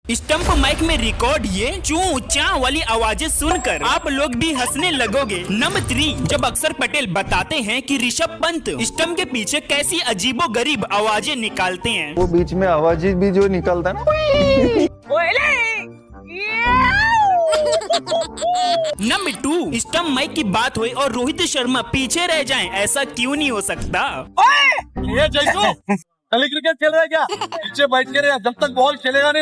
Stump mic में record ये चू चा वाली आवाजें सुनकर आप लोग भी हंसने लगोगे। नंबर 3, जब अक्षर पटेल बताते हैं कि ऋषभ पंत स्टंप के पीछे कैसी अजीबो गरीब आवाजें निकालते हैं। वो बीच में आवाजें भी जो निकालता है ना। नंबर 2, स्टंप माइक की बात हुई और रोहित शर्मा पीछे रह जाएं, ऐसा क्यों नहीं हो सकता। ये जैसू गली क्रिकेट खेल रहा है क्या? पीछे बैठ के रहे, जब तक बॉल खेलेगा नहीं